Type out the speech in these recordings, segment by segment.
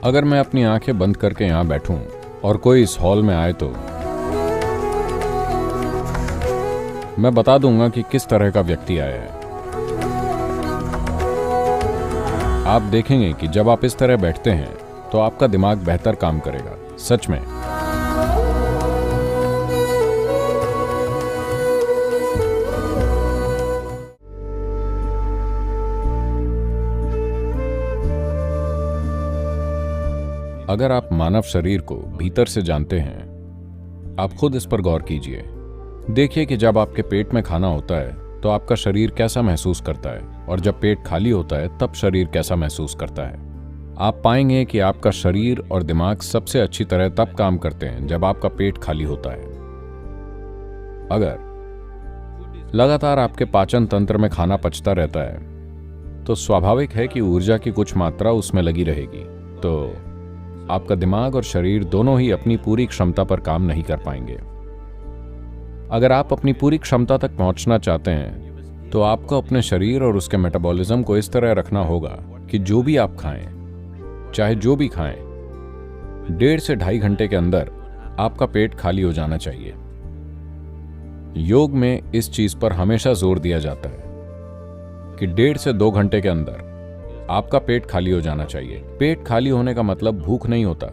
अगर मैं अपनी आंखें बंद करके यहां बैठूं और कोई इस हॉल में आए तो मैं बता दूंगा कि किस तरह का व्यक्ति आया है। आप देखेंगे कि जब आप इस तरह बैठते हैं तो आपका दिमाग बेहतर काम करेगा, सच में। अगर आप मानव शरीर को भीतर से जानते हैं, आप खुद इस पर गौर कीजिए। देखिए कि जब आपके पेट में खाना होता है तो आपका शरीर कैसा महसूस करता है, और जब पेट खाली होता है तब शरीर कैसा महसूस करता है। आप पाएंगे कि आपका शरीर और दिमाग सबसे अच्छी तरह तब काम करते हैं जब आपका पेट खाली होता है। अगर लगातार आपके पाचन तंत्र में खाना पचता रहता है तो स्वाभाविक है कि ऊर्जा की कुछ मात्रा उसमें लगी रहेगी, तो आपका दिमाग और शरीर दोनों ही अपनी पूरी क्षमता पर काम नहीं कर पाएंगे। अगर आप अपनी पूरी क्षमता तक पहुंचना चाहते हैं तो आपको अपने शरीर और उसके मेटाबॉलिज्म को इस तरह रखना होगा कि जो भी आप खाएं, चाहे जो भी खाएं, 1.5 से 2.5 घंटे के अंदर आपका पेट खाली हो जाना चाहिए। योग में इस चीज पर हमेशा जोर दिया जाता है कि 1.5 से 2 घंटे के अंदर आपका पेट खाली हो जाना चाहिए। पेट खाली होने का मतलब भूख नहीं होता।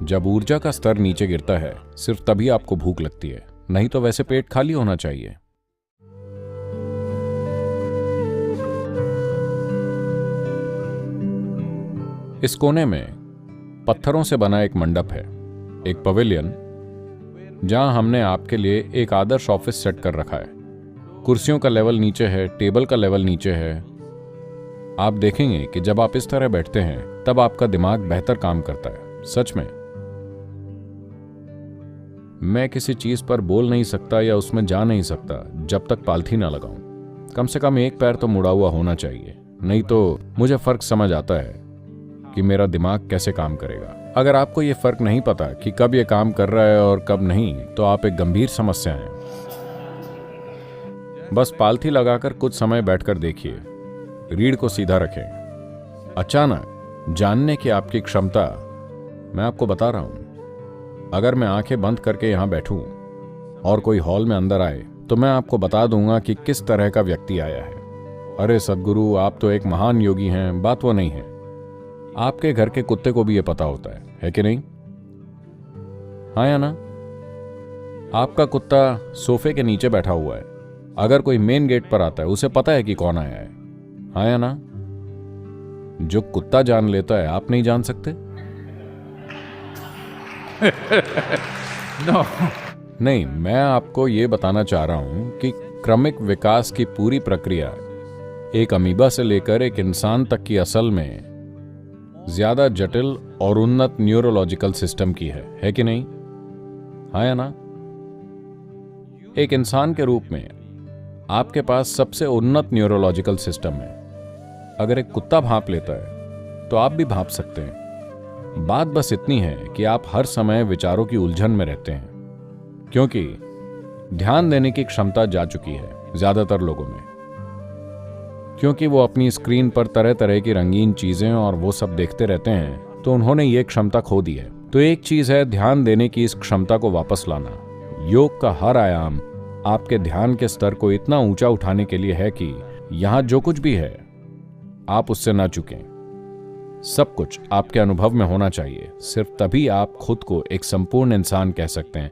जब ऊर्जा का स्तर नीचे गिरता है सिर्फ तभी आपको भूख लगती है, नहीं तो वैसे पेट खाली होना चाहिए। इस कोने में पत्थरों से बना एक मंडप है, एक पवेलियन, जहां हमने आपके लिए एक आदर्श ऑफिस सेट कर रखा है। कुर्सियों का लेवल नीचे है, टेबल का लेवल नीचे है। आप देखेंगे कि जब आप इस तरह बैठते हैं तब आपका दिमाग बेहतर काम करता है, सच में। मैं किसी चीज पर बोल नहीं सकता या उसमें जा नहीं सकता जब तक पालथी ना लगाऊं। कम से कम एक पैर तो मुड़ा हुआ होना चाहिए, नहीं तो मुझे फर्क समझ आता है कि मेरा दिमाग कैसे काम करेगा। अगर आपको यह फर्क नहीं पता कि कब यह काम कर रहा है और कब नहीं, तो आप एक गंभीर समस्या हैं। बस पालथी लगाकर कुछ समय बैठकर देखिए, रीढ़ को सीधा रखें। अचानक जानने की आपकी क्षमता, मैं आपको बता रहा हूं, अगर मैं आंखें बंद करके यहां बैठूं और कोई हॉल में अंदर आए तो मैं आपको बता दूंगा कि किस तरह का व्यक्ति आया है। अरे सद्गुरु, आप तो एक महान योगी हैं। बात वो नहीं है। आपके घर के कुत्ते को भी ये पता होता है कि नहीं? हाँ या ना? आपका कुत्ता सोफे के नीचे बैठा हुआ है। अगर कोई मेन गेट पर आता है उसे पता है कि कौन आया है। हाँ या ना? जो कुत्ता जान लेता है आप नहीं जान सकते? No. नहीं, मैं आपको यह बताना चाह रहा हूं कि क्रमिक विकास की पूरी प्रक्रिया एक अमीबा से लेकर एक इंसान तक की असल में ज्यादा जटिल और उन्नत न्यूरोलॉजिकल सिस्टम की है कि नहीं? हाँ या ना? एक इंसान के रूप में आपके पास सबसे उन्नत न्यूरोलॉजिकल सिस्टम है। अगर एक कुत्ता भांप लेता है तो आप भी भांप सकते हैं। बात बस इतनी है कि आप हर समय विचारों की उलझन में रहते हैं, क्योंकि ध्यान देने की क्षमता जा चुकी है ज्यादातर लोगों में, क्योंकि वो अपनी स्क्रीन पर तरह तरह की रंगीन चीजें और वो सब देखते रहते हैं, तो उन्होंने ये क्षमता खो दी है। तो एक चीज है ध्यान देने की इस क्षमता को वापस लाना। योग का हर आयाम आपके ध्यान के स्तर को इतना ऊंचा उठाने के लिए है कि यहां जो कुछ भी है आप उससे ना चूकें। सब कुछ आपके अनुभव में होना चाहिए। सिर्फ तभी आप खुद को एक संपूर्ण इंसान कह सकते हैं।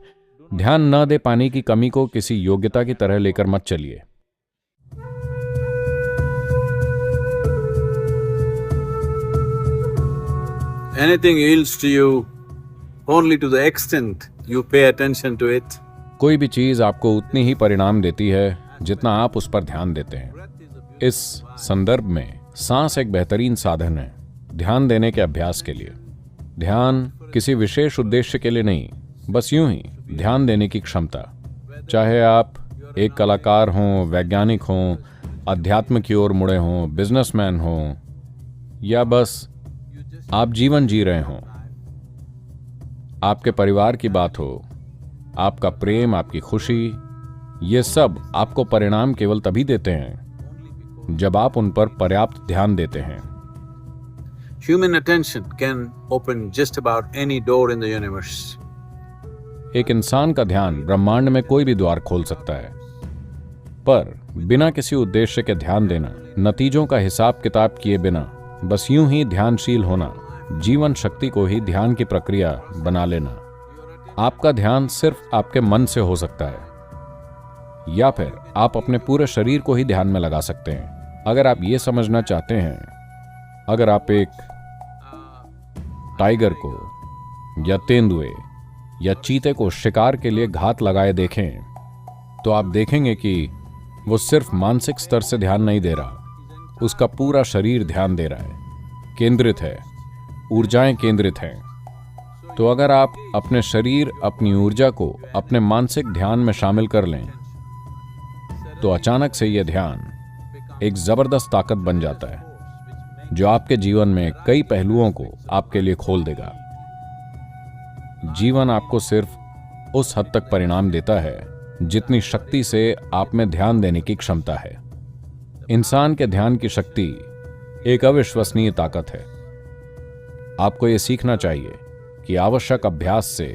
ध्यान न दे पाने की कमी को किसी योग्यता की तरह लेकर मत चलिए। Anything yields to you only to the extent you pay attention to it. कोई भी चीज आपको उतनी ही परिणाम देती है जितना आप उस पर ध्यान देते हैं। इस संदर्भ में सांस एक बेहतरीन साधन है ध्यान देने के अभ्यास के लिए। ध्यान किसी विशेष उद्देश्य के लिए नहीं, बस यूं ही ध्यान देने की क्षमता। चाहे आप एक कलाकार हों, वैज्ञानिक हों, अध्यात्म की ओर मुड़े हों, बिजनेसमैन हों, या बस आप जीवन जी रहे हों, आपके परिवार की बात हो, आपका प्रेम, आपकी खुशी, ये सब आपको परिणाम केवल तभी देते हैं जब आप उन पर पर्याप्त ध्यान देते हैं। Human attention can open just about any door in the universe. एक इंसान का ध्यान ब्रह्मांड में कोई भी द्वार खोल सकता है, पर बिना किसी उद्देश्य के ध्यान देना, नतीजों का हिसाब किताब किए बिना बस यूं ही ध्यानशील होना, जीवन शक्ति को ही ध्यान की प्रक्रिया बना लेना। आपका ध्यान सिर्फ आपके मन से हो सकता है, या फिर आप अपने पूरे शरीर को ही ध्यान में लगा सकते हैं। अगर आप ये समझना चाहते हैं, अगर आप एक टाइगर को या तेंदुए या चीते को शिकार के लिए घात लगाए देखें, तो आप देखेंगे कि वो सिर्फ मानसिक स्तर से ध्यान नहीं दे रहा, उसका पूरा शरीर ध्यान दे रहा है, केंद्रित है, ऊर्जाएं केंद्रित हैं। तो अगर आप अपने शरीर, अपनी ऊर्जा को अपने मानसिक ध्यान में शामिल कर लें, तो अचानक से यह ध्यान एक जबरदस्त ताकत बन जाता है, जो आपके जीवन में कई पहलुओं को आपके लिए खोल देगा। जीवन आपको सिर्फ उस हद तक परिणाम देता है जितनी शक्ति से आप में ध्यान देने की क्षमता है। इंसान के ध्यान की शक्ति एक अविश्वसनीय ताकत है। आपको यह सीखना चाहिए कि आवश्यक अभ्यास से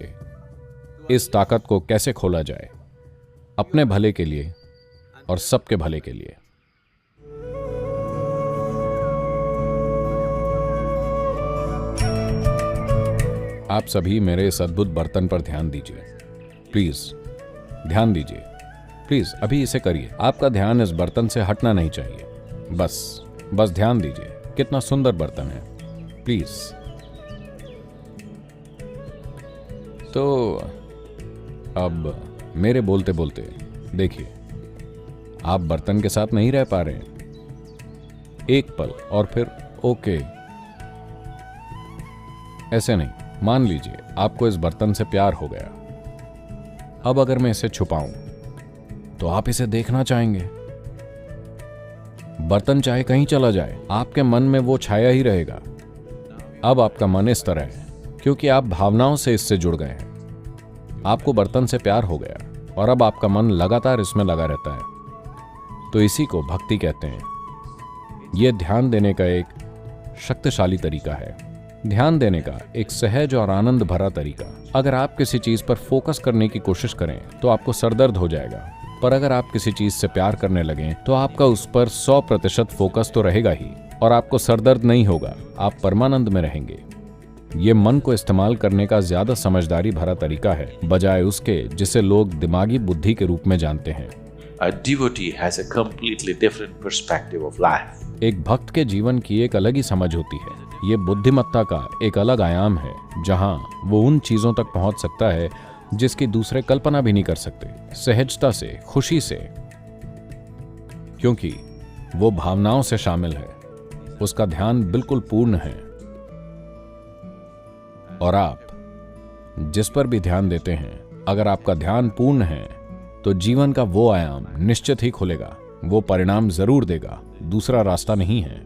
इस ताकत को कैसे खोला जाए, अपने भले के लिए और सबके भले के लिए। आप सभी मेरे इस अद्भुत बर्तन पर ध्यान दीजिए, प्लीज ध्यान दीजिए, प्लीज अभी इसे करिए। आपका ध्यान इस बर्तन से हटना नहीं चाहिए, बस ध्यान दीजिए। कितना सुंदर बर्तन है, प्लीज। तो अब मेरे बोलते बोलते देखिए, आप बर्तन के साथ नहीं रह पा रहे हैं। एक पल और फिर ओके, ऐसे नहीं। मान लीजिए आपको इस बर्तन से प्यार हो गया। अब अगर मैं इसे छुपाऊं तो आप इसे देखना चाहेंगे। बर्तन चाहे कहीं चला जाए, आपके मन में वो छाया ही रहेगा। अब आपका मन इस तरह है क्योंकि आप भावनाओं से इससे जुड़ गए हैं। आपको बर्तन से प्यार हो गया और अब आपका मन लगातार इसमें लगा रहता है। तो इसी को भक्ति कहते हैं। यह ध्यान देने का एक शक्तिशाली तरीका है, ध्यान देने का एक सहज और आनंद भरा तरीका। अगर आप किसी चीज पर फोकस करने की कोशिश करें तो आपको सरदर्द हो जाएगा, पर अगर आप किसी चीज से प्यार करने लगें तो आपका उस पर 100% फोकस तो रहेगा ही और आपको सरदर्द नहीं होगा, आप परमानंद में रहेंगे। ये मन को इस्तेमाल करने का ज्यादा समझदारी भरा तरीका है, बजाय उसके जिसे लोग दिमागी बुद्धि के रूप में जानते हैं। A devotee has a completely different perspective of life. एक भक्त के जीवन की एक अलग ही समझ होती है। ये बुद्धिमत्ता का एक अलग आयाम है, जहां वो उन चीजों तक पहुंच सकता है जिसकी दूसरे कल्पना भी नहीं कर सकते, सहजता से, खुशी से, क्योंकि वो भावनाओं से शामिल है। उसका ध्यान बिल्कुल पूर्ण है और आप जिस पर भी ध्यान देते हैं, अगर आपका ध्यान पूर्ण है तो जीवन का वो आयाम निश्चित ही खुलेगा, वो परिणाम जरूर देगा, दूसरा रास्ता नहीं है।